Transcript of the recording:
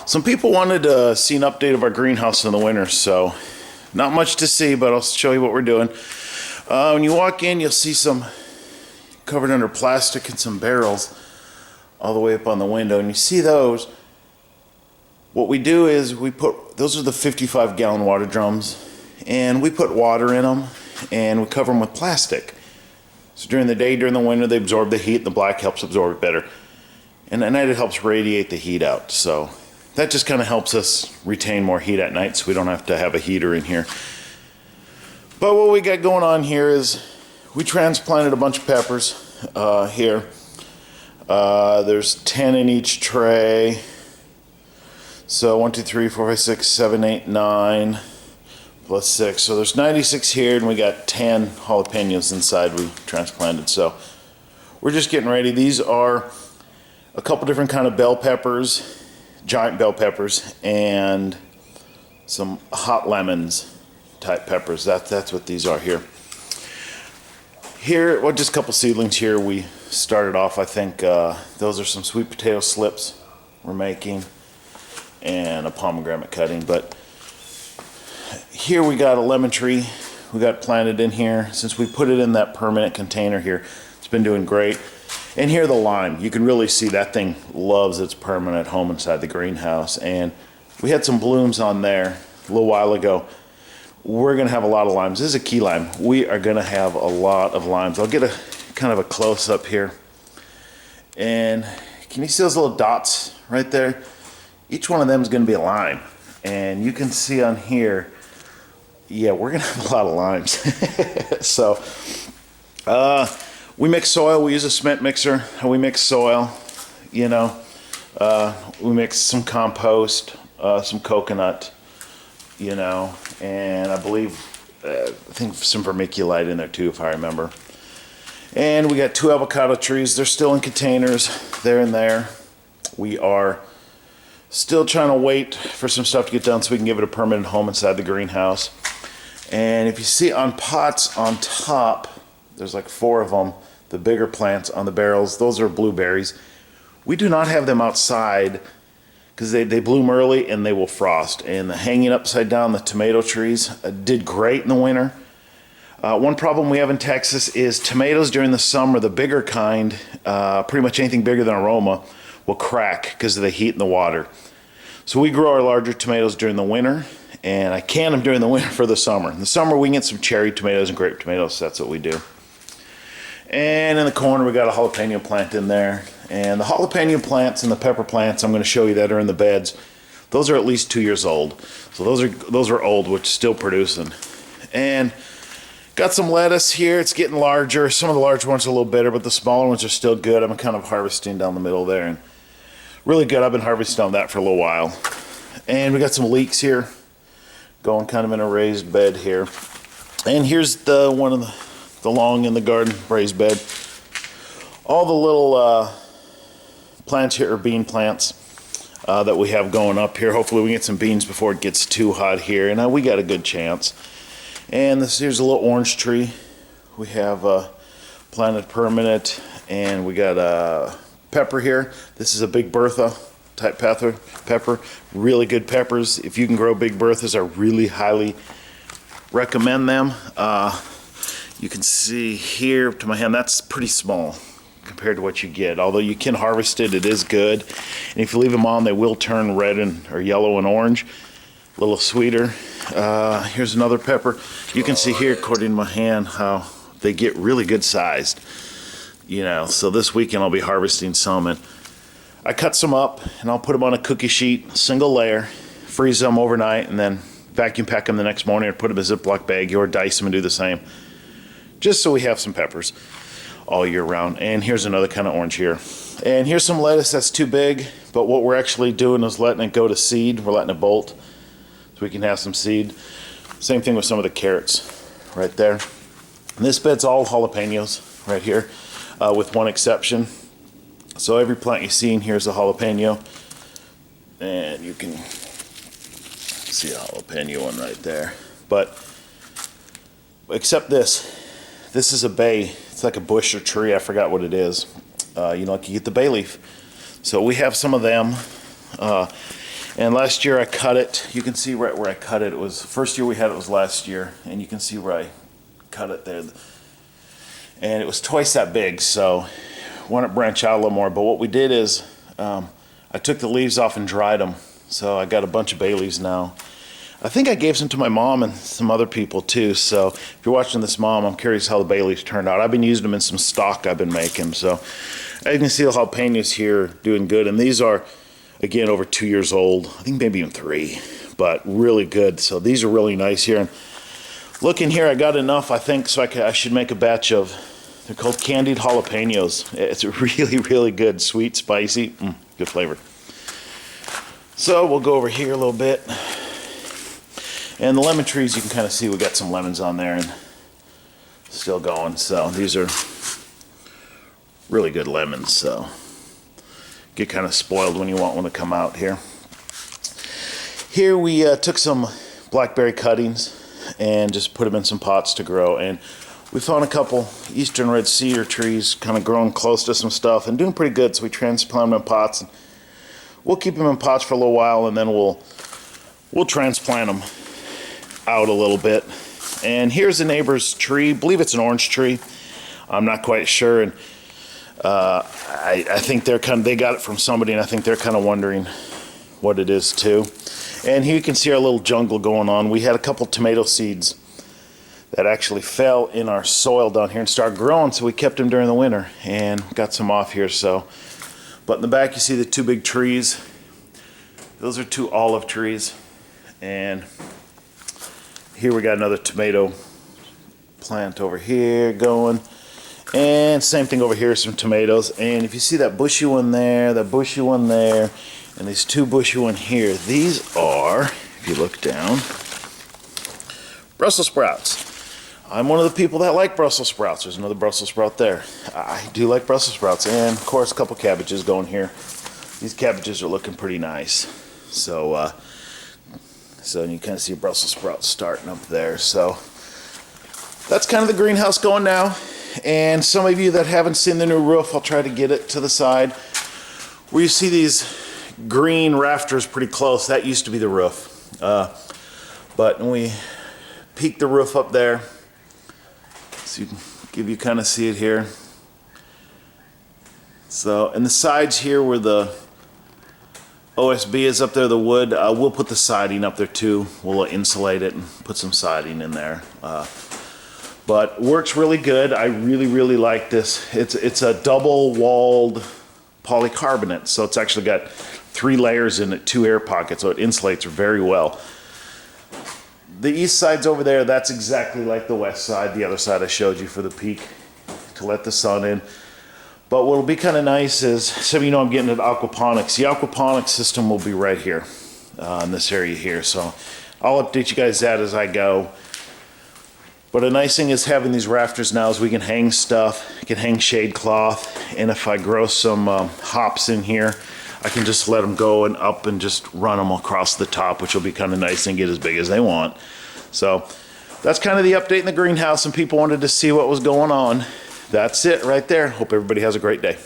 Some people wanted to see an update of our greenhouse in the winter, so not much to see, but I'll show you what we're doing. When you walk in, you'll see some covered under plastic and some barrels all the way up on the window, and you see those. What we do is we put, those are the 55-gallon water drums, and we put water in them and we cover them with plastic. So during the day, during the winter, they absorb the heat, and the black helps absorb it better. And at night it helps radiate the heat out. So that just kind of helps us retain more heat at night, so we don't have to have a heater in here. But what we got going on here is we transplanted a bunch of peppers here. There's 10 in each tray. So 1, 2, 3, 4, 5, 6, 7, 8, 9 plus 6. So there's 96 here, and we got 10 jalapenos inside we transplanted. So we're just getting ready. These are a couple different kind of bell peppers, giant bell peppers, and some hot lemons type peppers. That's what these are here. Here, well, just a couple seedlings here. We started off, I think, those are some sweet potato slips we're making and a pomegranate cutting. But here we got a lemon tree we got planted in here. Since we put it in that permanent container here, it's been doing great. And here the lime, you can really see that thing loves its permanent home inside the greenhouse. And we had some blooms on there a little while ago. We're gonna have a lot of limes. This is a key lime. We are gonna have a lot of limes. I'll get a kind of a close up here. And can you see those little dots right there? Each one of them is gonna be a lime. And you can see on here, yeah, we're gonna have a lot of limes. So, we mix soil. We use a cement mixer. We mix soil, you know. We mix some compost, some coconut, you know, and I believe, I think some vermiculite in there too, if I remember. And we got 2 avocado trees. They're still in containers. They're in there. We are still trying to wait for some stuff to get done so we can give it a permanent home inside the greenhouse. And if you see on pots on top, there's like 4 of them, the bigger plants on the barrels. Those are blueberries. We do not have them outside because they bloom early and they will frost. And the hanging upside down, the tomato trees did great in the winter. One problem we have in Texas is tomatoes during the summer, the bigger kind, pretty much anything bigger than a Roma, will crack because of the heat and the water. So we grow our larger tomatoes during the winter, and I can them during the winter for the summer. In the summer we can get some cherry tomatoes and grape tomatoes, so that's what we do. And in the corner we got a jalapeno plant in there. And the jalapeno plants and the pepper plants I'm going to show you that are in the beds, those are at least 2 years old. So those are old, which is still producing. And got some lettuce here. It's getting larger. Some of the large ones are a little bitter, but the smaller ones are still good. I'm kind of harvesting down the middle there, and really good. I've been harvesting on that for a little while. And we got some leeks here going kind of in a raised bed here. And here's the one of the long in the garden raised bed. All the little plants here are bean plants that we have going up here. Hopefully we get some beans before it gets too hot here, and we got a good chance. And here's a little orange tree we have planted permanent, and we got a pepper here. This is a Big Bertha type pepper. Really good peppers. If you can grow Big Berthas, I really highly recommend them. You can see here to my hand, that's pretty small compared to what you get. Although you can harvest it, it is good. And if you leave them on, they will turn red or yellow and orange. A little sweeter. Here's another pepper. You can see here, according to my hand, how they get really good sized. You know, so this weekend I'll be harvesting some, and I cut some up and I'll put them on a cookie sheet, single layer, freeze them overnight, and then vacuum pack them the next morning or put them in a Ziploc bag or dice them and do the same. Just so we have some peppers all year round. And here's another kind of orange here. And here's some lettuce that's too big, but what we're actually doing is letting it go to seed. We're letting it bolt so we can have some seed. Same thing with some of the carrots right there. And this bed's all jalapenos right here, with one exception. So every plant you see in here is a jalapeno. And you can see a jalapeno one right there. But except this is a bay. It's like a bush or tree. I forgot what it is. You know, like you get the bay leaf. So we have some of them. And last year I cut it. You can see right where I cut it. It was first year we had it was last year, and you can see where I cut it there. And it was twice that big, so want to branch out a little more. But what we did is I took the leaves off and dried them. So I got a bunch of bay leaves now. I think I gave some to my mom and some other people too. So if you're watching this, Mom, I'm curious how the bay leaves turned out. I've been using them in some stock I've been making. So as you can see, the jalapenos here doing good. And these are, again, over 2 years old. I think maybe even 3, but really good. So these are really nice here. And looking here, I got enough, I think, so I should make a batch of, they're called candied jalapenos. It's really, really good, sweet, spicy, good flavor. So we'll go over here a little bit. And the lemon trees, you can kind of see we got some lemons on there and still going. So these are really good lemons. So get kind of spoiled when you want one to come out here. Here we took some blackberry cuttings and just put them in some pots to grow. And we found a couple eastern red cedar trees kind of growing close to some stuff and doing pretty good. So we transplant them in pots. And we'll keep them in pots for a little while, and then we'll transplant them out a little bit. And here's the neighbor's tree. I believe it's an orange tree. I'm not quite sure. And I think they got it from somebody, and I think they're kind of wondering what it is too. And here you can see our little jungle going on. We had a couple tomato seeds that actually fell in our soil down here and started growing, so we kept them during the winter and got some off here. So, but in the back you see the 2 big trees. Those are 2 olive trees. And here we got another tomato plant over here going. And same thing over here, some tomatoes. And if you see that bushy one there, that bushy one there, and these 2 bushy one here, these are, if you look down, Brussels sprouts. I'm one of the people that like Brussels sprouts. There's another Brussels sprout there. I do like Brussels sprouts. And of course a couple cabbages going here. These cabbages are looking pretty nice. So so you kind of see Brussels sprouts starting up there. So that's kind of the greenhouse going now. And some of you that haven't seen the new roof, I'll try to get it to the side. Where you see these green rafters pretty close, that used to be the roof. But when we peak the roof up there, so you can give you kind of see it here. So, and the sides here where the OSB is up there, the wood, we'll put the siding up there too. We'll insulate it and put some siding in there. But works really good. I really like this. It's a double-walled polycarbonate, so it's actually got 3 layers in it, 2 air pockets, so it insulates very well. The east side's over there. That's exactly like the west side, the other side I showed you for the peak to let the sun in. But what'll be kind of nice is, some of you know I'm getting into aquaponics. The aquaponics system will be right here, in this area here. So I'll update you guys that as I go. But a nice thing is having these rafters now is we can hang stuff, I can hang shade cloth, and if I grow some hops in here, I can just let them go and up and just run them across the top, which will be kind of nice and get as big as they want. So that's kind of the update in the greenhouse, and people wanted to see what was going on. That's it right there. Hope everybody has a great day.